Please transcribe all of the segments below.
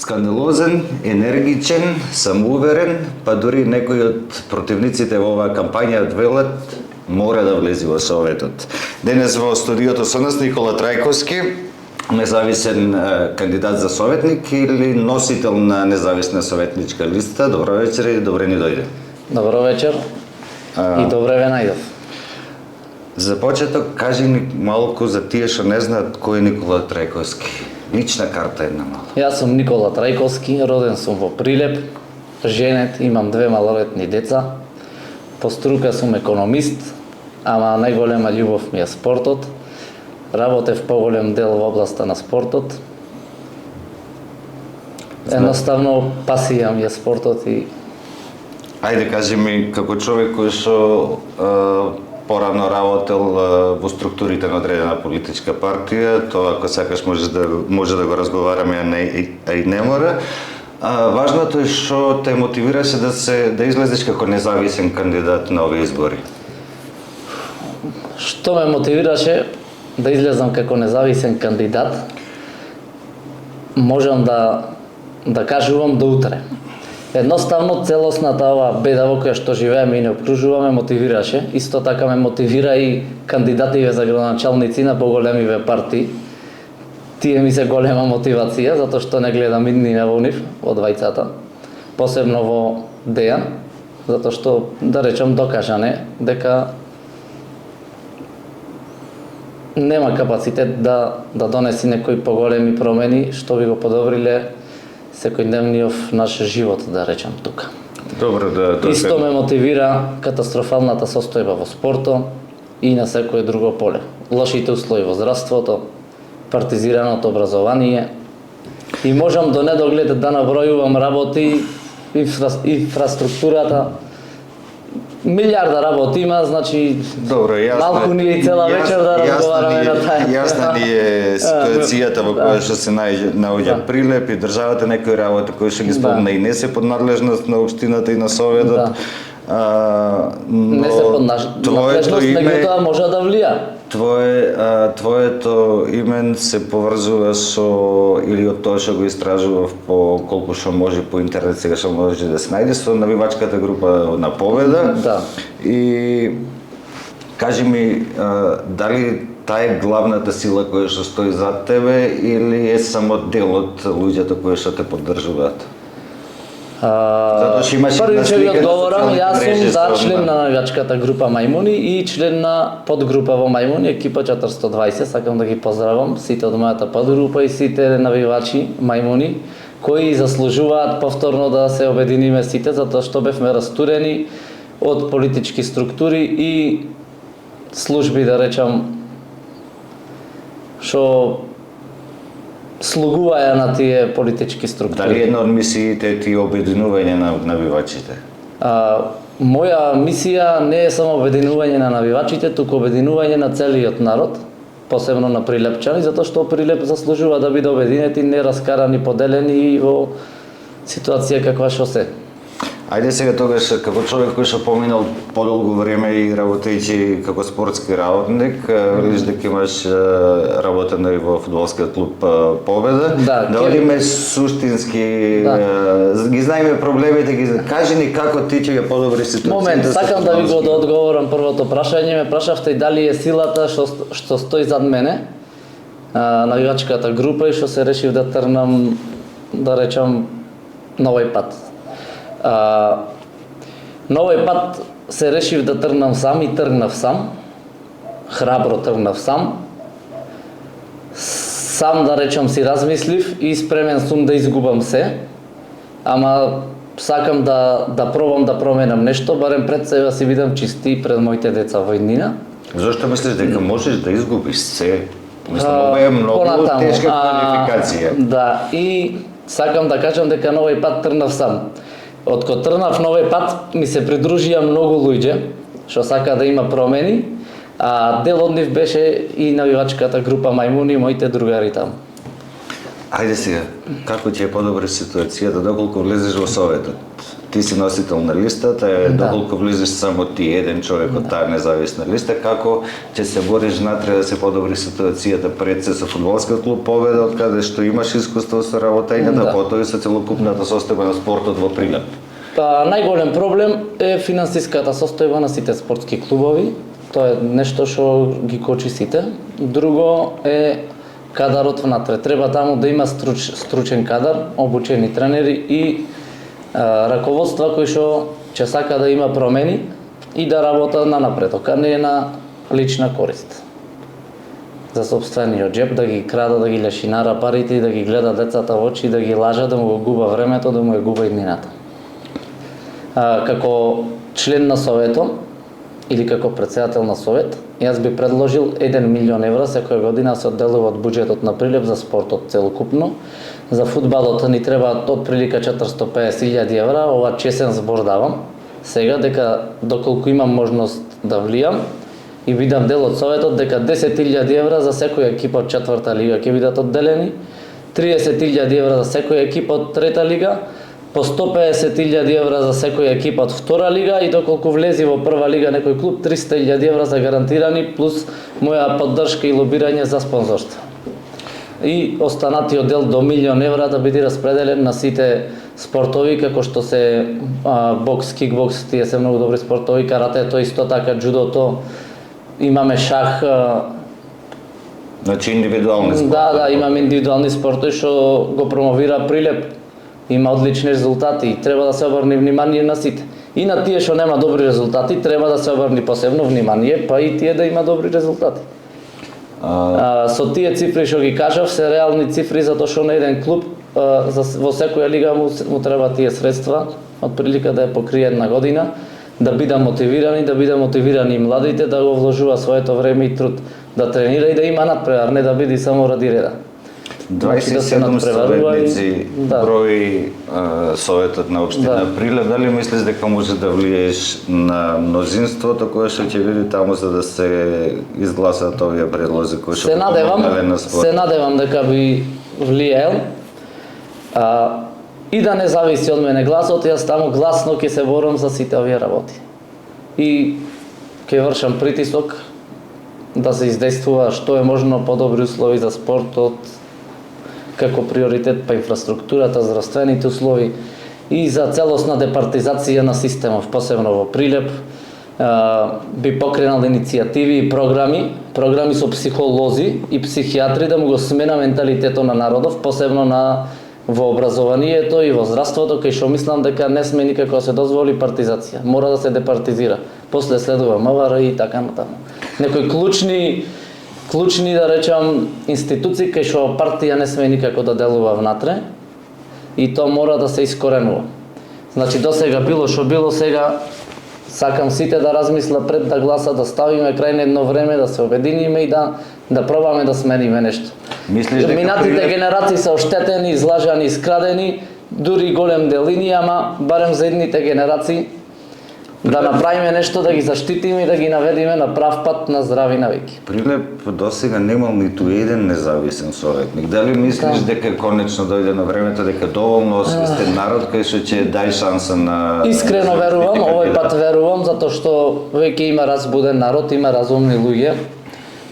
Скандалозен, енергичен, самоуверен, па дури некои од противниците во оваа кампања велат мора да влезе во Советот. Денес во студиото со нас Никола Трајковски, независен кандидат за советник или носител на независна советничка листа. Добро вечер и добре ни дојде. Добро вечер и добре ве најдов. За почеток, кажи ни малку за тие што не знаат кој е Никола Трајковски. Лична карта една мала. Јас сум Никола Трајковски, роден сум во Прилеп, женет, имам 2 малолетни деца. По струка сум економист, ама најголема љубов ми е спортот. Работев поголем дел во областа на спортот. Едноставно пасија ми е спортот и Ајде кажи ми, како човек кој што порано работел во структурите на одредена политичка партија, тоа ако сакаш може да го разговараме, а и не мора. Важното е што те мотивираше да излезеш како независен кандидат на овие избори. Што ме мотивираше да излезам како независен кандидат? Можам да кажувам до утре. Едноставно целосната оваа беда во која што живееме и не обкружуваме мотивираше. Исто така ме мотивира и кандидативе за градоначалници на поголемиве партии. Тие ми се голема мотивација, затоа што не гледам иднина во нив, во двајцата. Посебно во Дејан, затоа што, да речем, докажане дека нема капацитет да донеси некои поголеми промени што би го подобриле секојдневниот наш живот, да речем тука. Добро, Исто ме мотивира катастрофалната состојба во спортот и на секое друго поле. Лошите услови во здравството, партизираното образование и можам до недоглед да набројувам работи, инфраструктурата. Милиарда работи има, значи добро, малку ни е цела вечер да разговараме на таа. Јасна ни е ситуацијата во која што се наоѓа Прилеп и државата, некои работи кои што ги спомна и не се под надлежност на општината и на Советот. Не се под надлежност, меѓутоа може да влија. Твоето име се поврзува со, или од тоа што го истражував по колку што може по интернет, сега што може да се најде, со навивачката група на Победа. Да. И кажи ми, дали таа е главната сила која што стои зад тебе или е само дел од луѓето кои што те поддржуваат? Првиче ви одговорам, јас сум член на навивачката група Мајмуни и член на подгрупа во Мајмуни, екипа 420, сакам да ги поздравам сите од мојата подгрупа и сите навивачи Мајмуни, кои заслужуваат повторно да се обединиме сите, затоа што бевме растурени од политички структури и служби, да речам, што слугуваја на тие политички структури. Дали една од мисиите ти обединување на навивачите? Моја мисија не е само обединување на навивачите, туку обединување на целиот народ, посебно на прилепчани, затоа што Прилеп заслужува да биде обединети, не раскарани, поделени и во ситуација каква што се. Ајде сега тогаш, како човек кој што поминал подолго време и работејќи како спортски работник, велиш дека имаш работено и во фудбалскиот клуб Победа. Да одиме суштински, ги знаеме проблемите, кажи ни како ти ќе ја подобри ситуацијата. Момент, сакам да ви го одговорам првото прашање, ме прашавте дали е силата што стои зад мене, навивачката група и што се решив да тргнам, да речам, новој пат. Новој пат се решив да тргнам сам и тргнав сам. Храбро тргнав сам. Сам, да речам, си размислив и спремен сум да изгубам се. Ама сакам да пробам да променам нешто, барем пред себе си видам чисти пред моите деца во иднина. Зошто мислиш дека можеш да изгубиш се Мислам, ова е многу Понатаму, тешка квалификација. Да, и сакам да кажам дека на овој пат тргнав сам. Откако тргнав на овој пат ми се придружија многу луѓе што сака да има промени, а дел од нив беше и навивачката група Мајмуни, моите другари таму. Ајде сега, како ќе е подобра ситуацијата доколку влезеш во Советот? Ти си носител на листата, доколку влезеш само ти еден човек од таа независна листа, како ќе се бориш натре да се подобри ситуацијата пред се со фудбалскиот клуб Победа, од каде што имаш искуство со работењата, потоа и со целокупната состојба на спортот во Прилеп? Па најголем проблем е финансиската состојба на сите спортски клубови. Тоа е нешто што ги кочи сите. Друго е кадарот внатре. Треба таму да има стручен кадар, обучени тренери и раководства кои што ќе сака да има промени и да работа на напредок, а не на лична корист. За сопствениот џеб, да ги крада, да ги лешинара парите и да ги гледа децата во очи, да ги лажа, да му го губа времето, да му ја губа иднината. Како член на Советот или како председател на Совет, јас би предложил 1 милион евра секоја година се одделува од буџетот на Прилеп за спортот целокупно. За фудбалот ни треба од прилика 450.000 евра, ова чесен збор давам. Сега дека доколку имам можност да влијам и бидам дел од Советот, дека 10.000 евра за секоја екипа од 4-та лига ќе бидат одделени, 30.000 евра за секоја екипа од 3-та лига, по 150.000 евра за секоја екипа од 2-ра лига и доколку влези во 1-ва лига некој клуб, 300.000 евра за гарантирани плюс моја поддршка и лобирање за спонзорство. И останатиот дел до 1 милион евра да биде распределен на сите спортови како што се бокс, кикбокс, тие се многу добри спортови, каратето исто така, джудото, имаме шах. Значи индивидуални спортови. Да, имаме индивидуални спортови што го промовира Прилеп. Има одлични резултати и треба да се обрне внимание на сите. И на тие што нема добри резултати треба да се обрне посебно внимание, па и тие да има добри резултати. Со тие цифри што ги кажав се реални цифри затоа што на еден клуб во секоја лига му треба тие средства, од прилика да ја покрие една година, да бидат мотивирани и младите да го вложува своето време и труд, да тренира и да има надпревар, не да биде само ради реда. 27 советници брои Советот на општина Прилеп. Дали мислиш дека може да влиеш на мнозинството кое што ќе биде таму за да се изгласат овие предлози кои што помогнале на спорт? Се надевам дека би влиел. И да не зависи од мене гласот, јас таму гласно ќе се борам за сите овие работи. И ќе вршам притисок да се издействува што е можно подобри услови за спортот, како приоритет па инфраструктурата, здравствените услови и за целосна департизација на системов, посебно во Прилеп. Би покренал иницијативи и програми со психолози и психијатри да му го смена менталитетот на народов, посебно во образованието и во здравството, кај што мислам дека не сме никако да се дозволи партизација. Мора да се департизира. После следува МВР и така натаму. Некои клучни да речам институции кај што партија не сме никако да делува внатре и тоа мора да се искоренува. Значи досега било што било, сега сакам сите да размислат пред да гласат, да ставиме крај на едно време, да се обединиме и да пробаме да смениме нешто. Минатите генерации се оштетени, излажани, искрадени, дури голем дел линија, ама барем за едните генерации да направиме нешто, да ги заштитиме и да ги наведиме на прав пат на здрави навики. Прилеп досега немал ниту еден независен советник. Дали мислиш дека конечно дојде на времето, дека доволно освестен народ кај што ќе дај шанса на... Искрено верувам, овој пат верувам, затоа што веќе има разбуден народ, има разумни луѓе.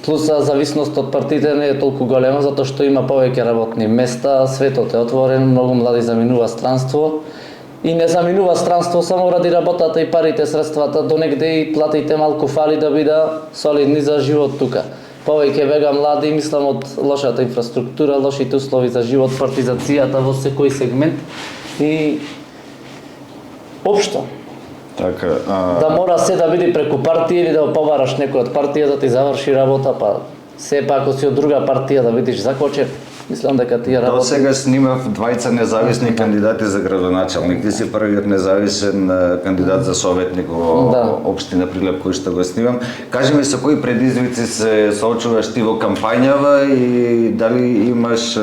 Плюс зависност од партиите не е толку голема, затоа што има повеќе работни места, светот е отворен, многу млади заминува странство. И не заминува странство само ради работата и парите, средствата, донегде и платите малку фали да бида солидни за живот тука. Повеќе бега млади, мислам од лошата инфраструктура, лошите услови за живот, партизацијата во секој сегмент и општо. Да мора се да биде преку партија или да побараш некој од партија да ти заврши работа, па сепак ако си од друга партија да видиш закоче, мислам дека тие До работи. сега снимав двајца независни кандидати за градоначалник. Ти си првиот независен кандидат за советник во општина Прилеп кој што го снимам. Кажи ми со кои предизвици се соочуваш ти во кампањава и дали имаш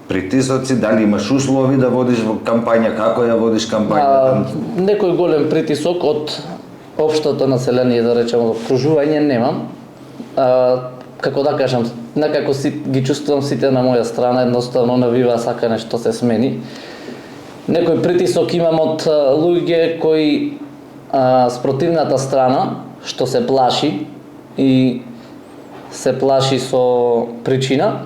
притисоци, дали имаш услови да водиш во кампања, како ја водиш кампањата? Некој голем притисок од општото население, да речеме, обкружување немам. Како да кажам, некако ги чувствувам сите на моја страна, едноставно навива сака нешто се смени. Некој притисок имам од луѓе кои спротивната страна, што се плаши и се плаши со причина,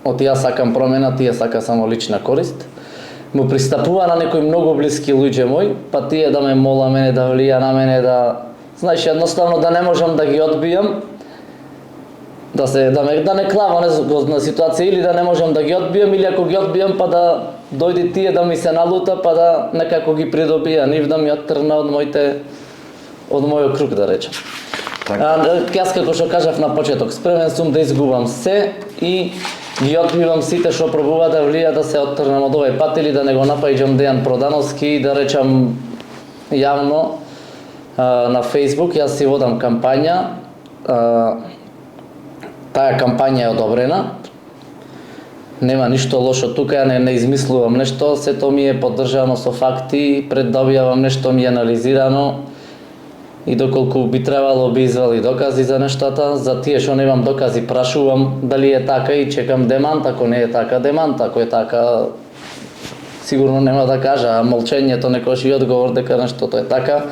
од ја сакам промена, тие сака само лична корист, му пристапува на некои многу блиски луѓе мој, па тие да ме мола мене, да влија на мене, да... Знаеш, едноставно да не можам да ги одбијам, да не клава на ситуација, или да не можам да ги одбијам, или ако ги одбијам па да дојде тие да ми се налута, па да некако ги придобија, нив да ми оттрна од мојот круг, да речем. Јас како што кажав на почеток, спремен сум да изгубам се и ги одбивам сите што пробува да влија да се оттрнам од овој пат или да не го напаѓам Дејан Продановски и да речам јавно на Facebook, јас си водам кампања, таа кампања е одобрена, нема ништо лошо тука, ја не измислувам нешто, сето ми е поддржано со факти, предобјавам нешто ми е анализирано и доколку би требало би извали докази за нештата, за тие што немам докази прашувам дали е така и чекам демант, ако не е така демант, ако е така сигурно нема да кажа, а молчењето некојаш и одговор дека нештото е така.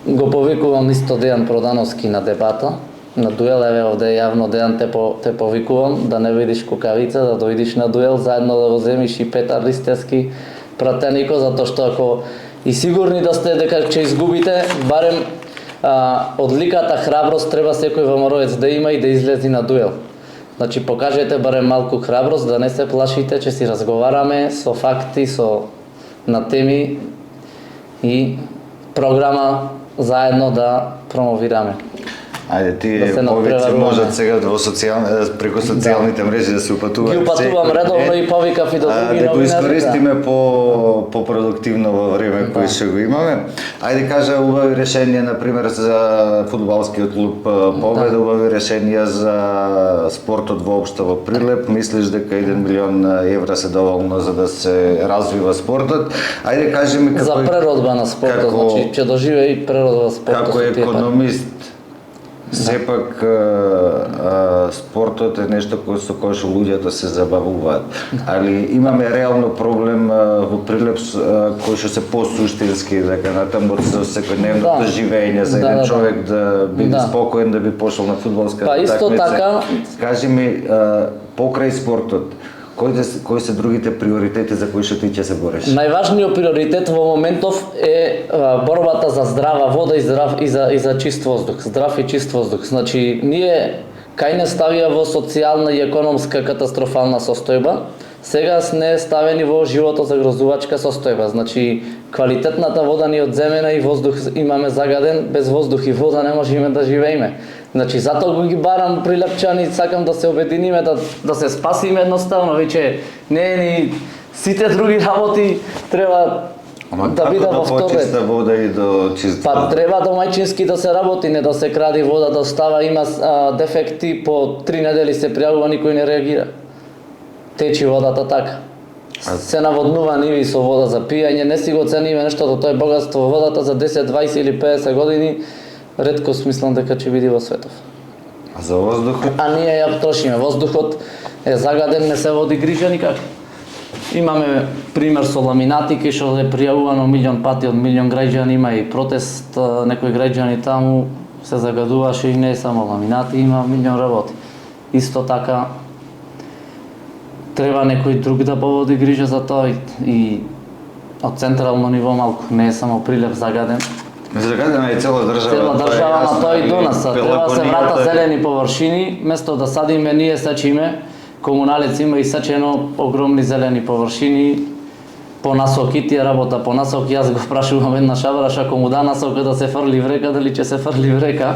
Го повикувам исто Дејан Продановски на дебата, на дуел, еве овде јавно Дејан те повикувам, да не видиш кукавица, да дојдиш на дуел, заедно да го земиш и Петар Ристевски пратенико, затоа што ако и сигурни да сте дека ќе изгубите, барем од ликата храброст треба секој ВМРО-ец да има и да излези на дуел. Значи покажете барем малку храброст, да не се плашите, че си разговараме со факти, на теми и програма заедно да промовираме. Ајде, тие повици можат сега преку социјалните мрежи да се упатуваат. Ги упатувам редовно и повикав и до други новинари. Да го искористиме по-продуктивно во време кој што го имаме. Ајде кажа убави решенија, например, за фудбалскиот клуб Победа, убави решенија за спортот воопшто во Прилеп. Мислиш дека 1 милион евра се доволно за да се развива спортот? Ајде кажи ми како... За преродба на спортот, значи ќе доживее и преродба спортот. Како економист, сепак спортот е нешто со кое што луѓето се забавуваат. Али имаме реално проблем во Прилеп кој што се посуштински, дека натаму со секојдневното живење за еден човек да биде спокоен, да би пошол на фудбалска такмица. Па исто така, кажи ми покрај спортот, кои се другите приоритети за кои што ти ќе се бориш? Најважниот приоритет во моментов е борбата за здрава вода и за чист воздух, здрав и чист воздух. Значи, ние кај не ставија во социјална и економска катастрофална состојба, сега не ставени во животозагрозувачка состојба. Значи, квалитетната вода ни одземена и воздух имаме загаден, без воздух и вода не можеме да живееме. Значи, затоа го ги барам прилепчани, сакам да се обединиме, да се спасиме едноставно, веќе не ни сите други работи треба да биде во втор ред. Почиста вода и до чист вода? Па треба домаќински да се работи, не да се кради вода, да става, има дефекти, по 3 недели се пријавува, никој не реагира. Течи водата така. Се наводнува ниви со вода за пиење, не си го цениме нештото, тоа е богатство водата за 10, 20 или 50 години. Ретко смислам дека ќе биде во светов. А за воздухот? А ние ја трошиме. Воздухот е загаден, не се води грижа никак. Имаме пример со ламинати, кај што е пријавувано милион пати од милион граѓани, има и протест, некои граѓани таму се загадуваше и не само ламинати, има милион работи. Исто така треба некој друг да поводи грижа за тоа и од централно ниво малку, не е само Прилеп загаден. Загадена е цела држава. Цела држава, ама тоа и до нас. Треба да се врата зелени површини, место да садиме, ние сечиме. Комуналец има и сечено огромни зелени површини. По насоки тие работа по насоки, јас го прашувам една шабараш, ако му да насока да се фрли в река, дали ќе се фрли в река.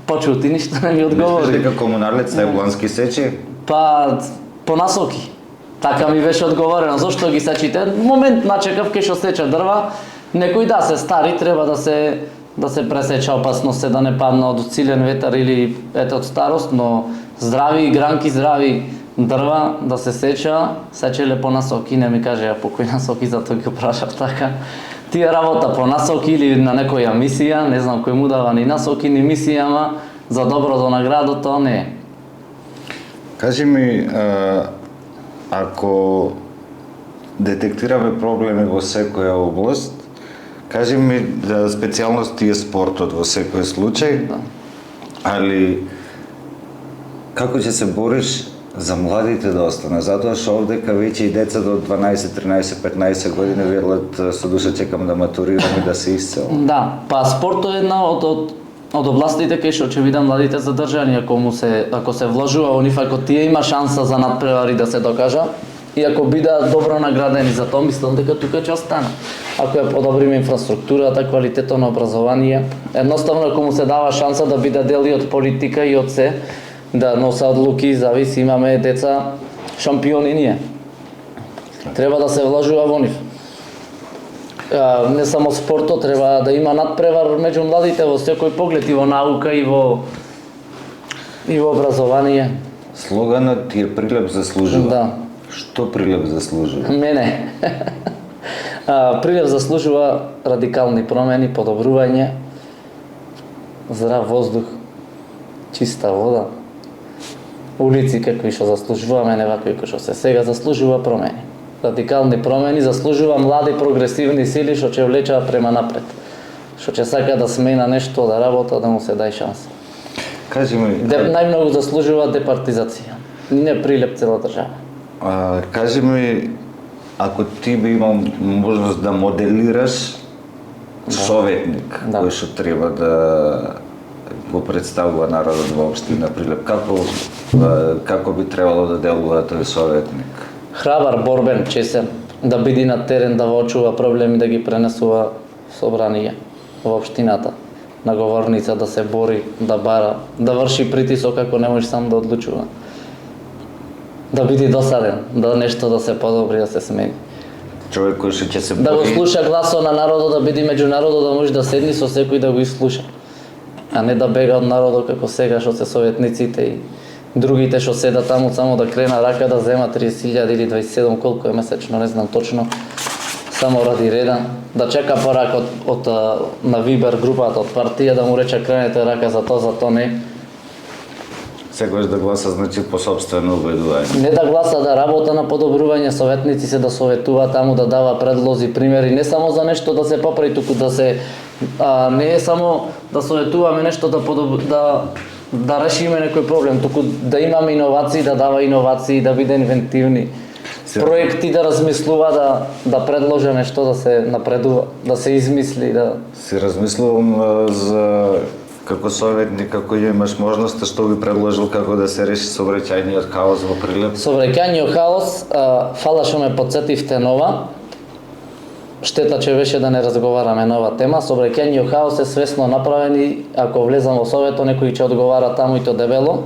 почути, ништо не ми Мислиш одговори. дека комуналец најблански сече? Па по насоки. Така ми беше одговорено. Зошто ги сечите? Момент начекав кај што сече дрва. Некои да се стари, треба да се пресече, опасно се да не падне од силен ветар или ете од старост, но здрави гранки, здрави дрва да се сечеле по насоки, не ми кажеа по кои насоки, затоа ги прашав така. Тие работа по насоки или на некоја мисија, не знам кој му дава ни насоки, ни мисија, ама за добро до наградото не е. Кажи ми, ако детектираме проблеми во секоја област, кажи ми да специјалност ти е спортот во секој случај, Да. али како ќе се бориш за младите да остане? Затоа што овдека веќе и деца до 12, 13, 15 години велат со душа чекам да матурирам и да се исцелам. Да, па спортот е една од областите кај што ќе видам младите задржани, ако се вложува во нив, ако тие има шанса за надпревари да се докажа, и ако бидат добро наградени за тоа, мислам дека тука ќе остана. Ако ја подобриме инфраструктурата, квалитетот на образование, едноставно ако му се дава шанса да биде дел и од политика и од се, да носа одлуки, зависи, имаме деца шампиони ние. Треба да се вложува во нив. Не само спортот, треба да има надпревар меѓу младите во секој поглед, и во наука, и во образование. Слоганот ти е Прилеп заслужува. Да. Што Прилеп заслужува? Мене. Прилеп заслужува радикални промени, подобрување, здрав воздух, чиста вода, улици какви што заслужуваме, не вакви кои што се сега, заслужува промени. Радикални промени, заслужува млади прогресивни сили што ќе влечаат према напред. Што ќе сака да смена нешто, да работа, да му се дај шанса. Кажи ми, Најмногу заслужува департизација. Не Прилеп, цела држава. кажи ми, ако ти би имал можност да моделираш советник, Да. кој што треба да го представува народот во општина Прилеп, како би требало да делува тој советник? Храбар, борбен, чесен, да биде на терен, да воочува проблеми, да ги пренесува в собрание во општината, на говорница, да се бори, да бара, да врши притисок ако не може сам да одлучува. Да биде досаден, да нешто да се подобри, да се смени. Човек кој што ќе се Да го бори, слуша гласот на народот, да биде меѓу народот, да може да седни со секој да го изслуша. А не да бега од народот како сега што се советниците и другите што седат таму само да крена рака да зема 30.000 или 27 колку е месечно, не знам точно, само ради реда, да чека порак од на Вибер групата од партија да му рече кренете рака за тоа не. секогаш да гласа значи по сопствено убедување. Не да гласа, да работа на подобрување, советници се да советува таму, да дава предлози, примери, не само за нешто да се поправи, туку да се не е само да советуваме нешто да решиме некој проблем, туку да имаме иновации, да дава иновации, да биде инвентивни. Проекти да размислува, да предложи нешто, да се напредува, да се измисли, да Си размислувам за како советник, ако имаш можност, што би предложил како да се реши сообраќајниот хаос во Прилеп? Сообраќајниот хаос, фала што ме потсетивте нова. Штета че беше да не разговараме на ова тема. Сообраќајниот хаос е свесно направен и ако влезам во советот, некој ќе одговара таму и то дебело.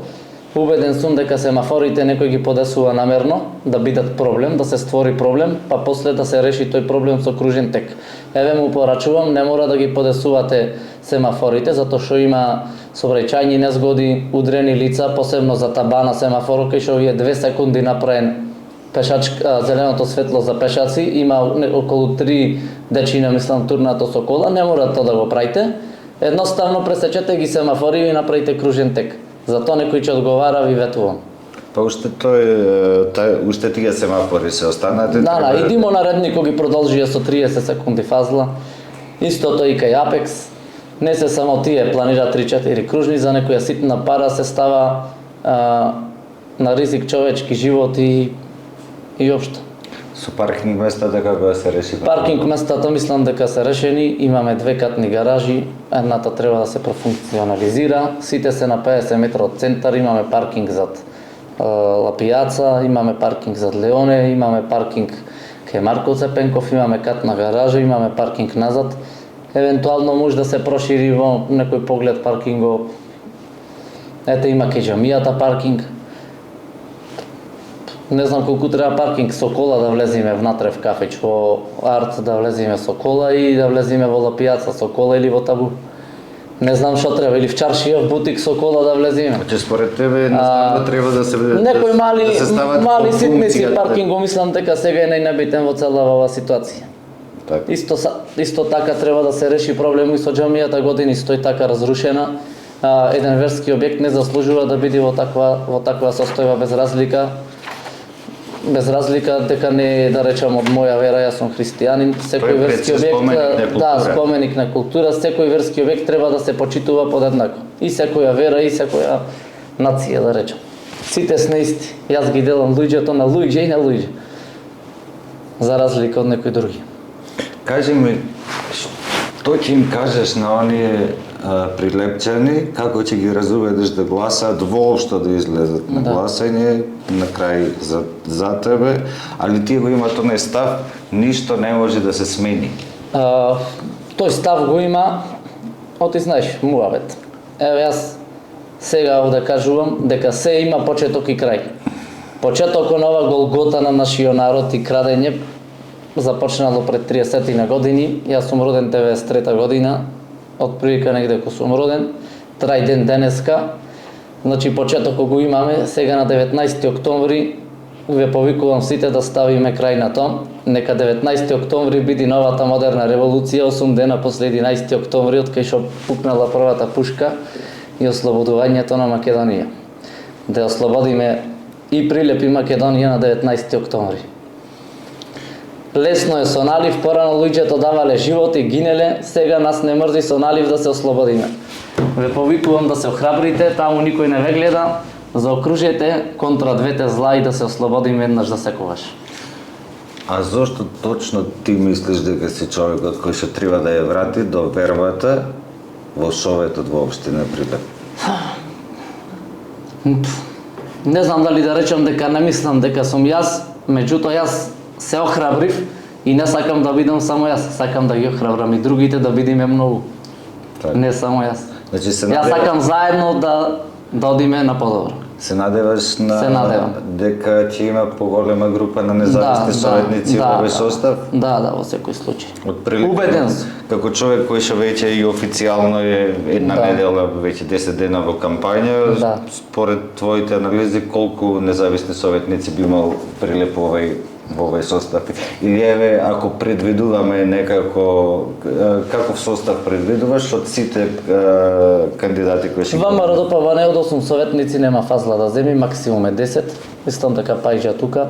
Убеден сум дека семафорите некој ги подесува намерно, да бидат проблем, да се створи проблем, па после да се реши тој проблем со кружен тек. Еве му порачувам, не мора да ги подесувате семафорите, затоа што има сообраќајни незгоди, удрени лица, посебно за табана семафор, кај што е 2 секунди направен зеленото светло за пешаци, има околу 3 дечина, мислам, турнато со кола, не мора тоа да го правите. Едноставно пресечете ги семафори и направите кружен тек. За тоа некој ќе одговара, ви ветувам. Па уште уште тие семафори се останате. Да, и Димо наредникот ги продолжија со 30 секунди фазла. Истото и кај Апекс. Не се само тие, планира 3-4 кружни, за некоја ситна пара се става на ризик човечки живот и општо. Со паркинг местата како да се реши? Паркинг местата мислам дека се решени, имаме 2 катни гаражи, едната треба да се профункционализира, сите се на 50 метра од центар, имаме паркинг зад Ла Пијаца, имаме паркинг зад Леоне, имаме паркинг кај Марко Цепенков, имаме катна гаража, имаме паркинг назад. Евентуално може да се прошири во некој поглед паркинго Ете има кај џамијата паркинг. Не знам колку треба паркинг со кола да влеземе внатре в кафеч во Арт, да влеземе со кола и да влеземе во Ла Пијаца со кола или во Табу. Не знам што треба, или в чаршија, в бутик со кола да влеземе. Значи според тебе не знам да треба да се Некои мали ситници функцијата. паркинг, мислам дека сега е најнебитен во цела оваа ситуација. Така. Исто така треба да се реши проблем и со џамијата, години стои така разрушена. Еден верски објект не заслужува да биде во таква состојба без разлика дека не е, да речам, од моја вера, јас сум христијанин, секој верски објект, споменик на култура, секој верски објект треба да се почитува подеднако. И секоја вера и секоја нација, да речам. Сите сме исти. Јас ги делам луѓето на луѓе и на луѓе. За разлика од некои други. Кажи ми, што ќе им кажеш на оние прилепчани, како ќе ги разубедиш да гласаат, воопшто да излезат на гласање, на крај за тебе, али тие го имаат оној став, ништо не може да се смени. Тој став го има, ти знаеш, муавет. Еве јас сега овде кажувам дека се има почеток и крај. Почетокот на ова голгота на нашиот народ и крадење започнало пред 30 на години. Јас сум роден 93 година, од прилика негде кога сум роден, трај ден денеска. Значи почетокот го имаме, сега на 19 октомври ве повикувам сите да ставиме крај на тоа. Нека 19 октомври биде новата модерна револуција, 8 дена после 11 октомври, од кај што пукнала првата пушка и ослободувањето на Македонија. Да ослободиме и Прилеп и Македонија на 19 октомври. Лесно е со налив, порано луѓето давале живот и гинеле, сега нас не мрзи со налив да се ослободиме. Ве повикувам да се охрабрите, таму никој не ве гледа, заокружете контра двете зла и да се ослободиме еднаш за секогаш. А зошто точно ти мислиш дека си човекот кој што треба да ја врати до вербата во Советот во општина Прилеп? Не знам дали да речам дека не мислам дека сум јас, меѓутоа јас се охрабрив и не сакам да бидам само јас, сакам да ги охрабрам и другите да бидиме многу. Так. Не само јас. Значи Јас сакам заедно да одиме на подобро. Се надеваш на дека ќе има поголема група на независни советници во овој состав? Да, во секој случај. Отприлика, Убеден сум. како човек кој што веќе и официјално е една недела, веќе 10 дена во кампања, според твоите анализи колку независни советници би имал Прилеп во овој состав? Или еве, ако предвидуваме некако, каков состав предвидуваш од сите кандидати кои ќе... ВМРО не од 8 советници нема фазла да земи, максимум е 10. Мислам дека Пајџа тука.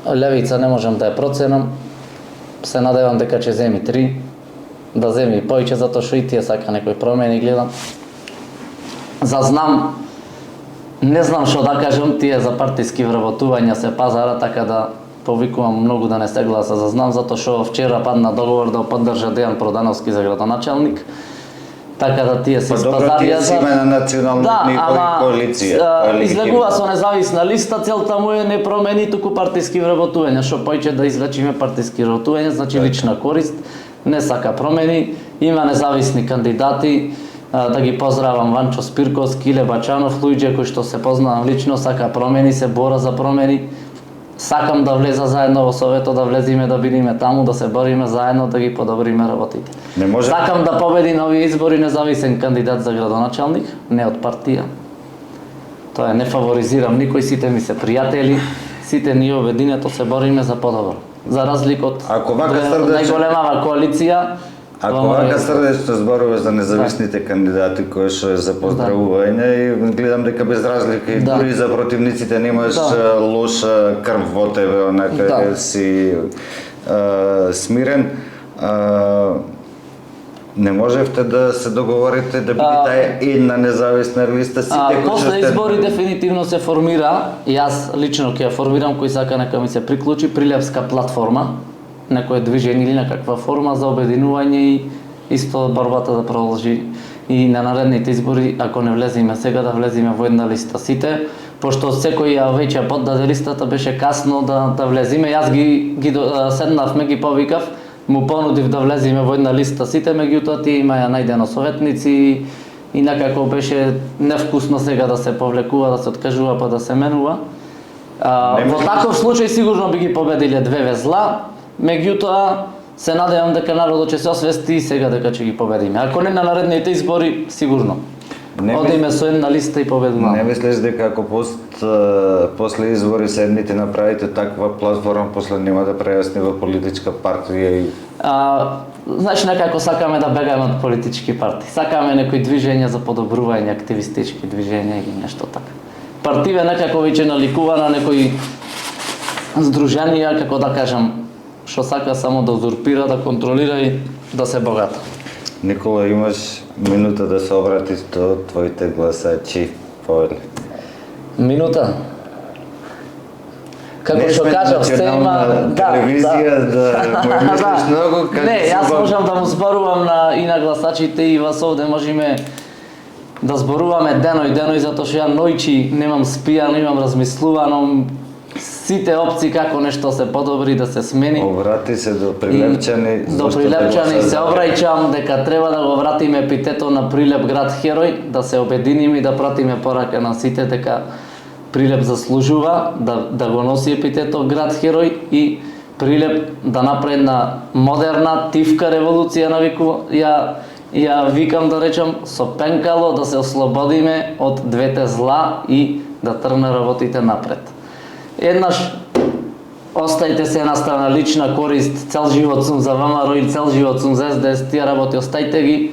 Левица не можам да ја проценам. Се надевам дека ќе земи 3. Да земи и поиќе, затоа што и тие сака некои промени, гледам. Не знам што да кажам, тие за партиски вработувања се пазара, така да повикувам многу да не се гласа. Зазнам, затоа што вчера падна договор да поддржа Дејан Продановски за градоначалник. Така да тие се спазарија. Добро, тие си има на национално ниво и коалиција. Излегува со независна листа, целта му е не промени туку партиски вработувања, што поиќе да излечиме партиски вработувања, значи лична корист, не сака промени, има независни кандидати. Да ги поздравам Ванчо Спирковски, Иле Бачанов, луѓе кои што се познавам лично, сака промени, се бора за промени. Сакам да влеза заедно во Советот, да влезиме, да бидиме таму, да се бориме заедно, да ги подобриме работите. Сакам да победи на овие избори независен кандидат за градоначалник, не од партија. Тоа не фаворизирам никој, сите ми се пријатели, сите ние обединето се бориме за подобро. За разлика од најголемава коалиција. Ако вака срдечно зборува за независните кандидати кои што е за поздравување и гледам дека без разлика и дури за противниците немаш лоша крв во тебе, онака си смирен. Не можевте да се договорите да биде таа една независна листа сите кои после избори дефинитивно се формира, јас лично ќе ја формирам, кој сака нека ми се приклучи, Прилепска платформа, некое движење или некаква форма за обединување и исто борбата да продолжи и на наредните избори, ако не влеземе сега, да влеземе во една листа сите, пошто секој ја веќе поддаде листата, беше касно да влеземе. Јас ги седнавме, ги повикав, му понудив да влеземе во една листа сите, меѓутоа тие имаја најдено советници и некако беше невкусно сега да се повлекува, да се откажува па да се менува. Во таков случај сигурно би ги победиле две везла, меѓутоа се надевам дека народот ќе се освести и сега дека ќе ги победиме. Ако не на наредните избори, сигурно. Одиме со една листа и победуваме. Не мислиш дека ако после избори седните направите таква платформа, после нема да прејасни во политичка партија и... Значи некако сакаме да бегаме од политички партии. Сакаме некои движења за подобрување, активистички движења или нешто така. Партиве некако веќе наликува на некои здруженија, како да кажам, што сака само да узурпира, да контролира и да се богата. Никола, имаш минута да се обратиш до твоите гласачи. Повели. Минута? Како што кажав, се има телевизија да му мислиш многу како не, јас можам да му зборувам и на гласачите и вас овде можеме да зборуваме деној затоа што ја нојчи немам спијано, имам размислувано сите опции како нешто се подобри да се смени. Обрати се до Прилепчани. До Прилепчани се обраќам дека треба да го вратиме епитетот на Прилеп град херој, да се обединиме и да пратиме порака на сите дека Прилеп заслужува да го носи епитетот град херој и Прилеп да направи една модерна тивка револуција ја викам да речам со пенкало да се ослободиме од двете зла и да тргне работите напред. Еднаш остајте се една страна лична корист, цел живот сум за ВМРО или цел живот сум за СДС, тие работи остајте ги,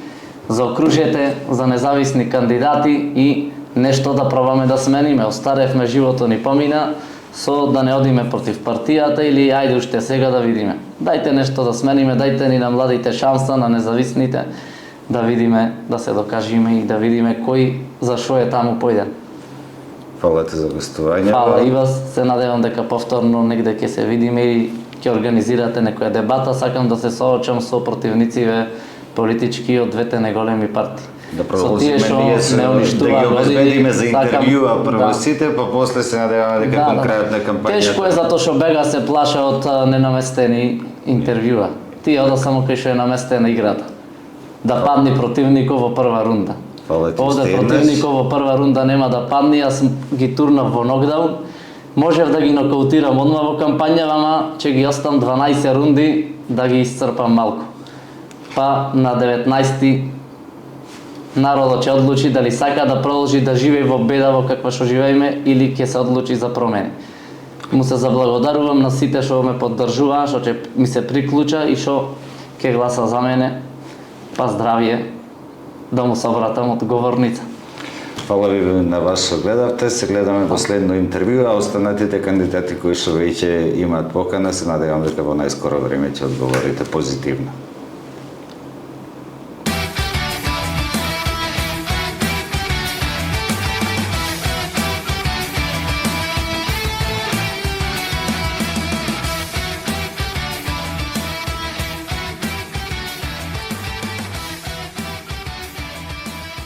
заокружете за независни кандидати и нешто да пробаме да смениме. Остаревме, животот ни помина, со да не одиме против партијата или ајде уште сега да видиме. Дајте нешто да смениме, дајте ни на младите шанса, на независните, да видиме, да се докажиме и да видиме кој за шо е таму појден. Фала ти за гостување. Фала и вас, се надевам дека повторно негде ќе се видиме и ќе организирате некоја дебата. Сакам да се соочам со противнициве политички од двете неголеми партии. Да продолжиме ние да ги обезбедиме за интервјуа прво сите, па после се надеваме дека кон крајот на кампањата. Тешко е затоа што бега се плаша од ненаместени интервјуа. Тие ода само кај што е наместена играта. Да падне противников во прва рунда. Овде противников во прва рунда нема да падне, јас ги турнав во нокдаун. Можев да ги нокаутирам одма во кампања, ама ќе ги оставам 12 рунди да ги исцрпам малку. Па на 19 народот ќе одлучи дали сака да продолжи да живее во беда во каква што живееме или ќе се одлучи за промени. Му се заблагодарувам на сите што ме поддржуваа, што ќе ми се приклуча и што ќе гласа за мене. Па здравје, да му се обратам од говорница. Фала ви на вас што гледавте, се гледаме последно интервју, а останатите кандидати кои што веќе имаат покана, се надевам дека во најскоро време ќе одговорите позитивно.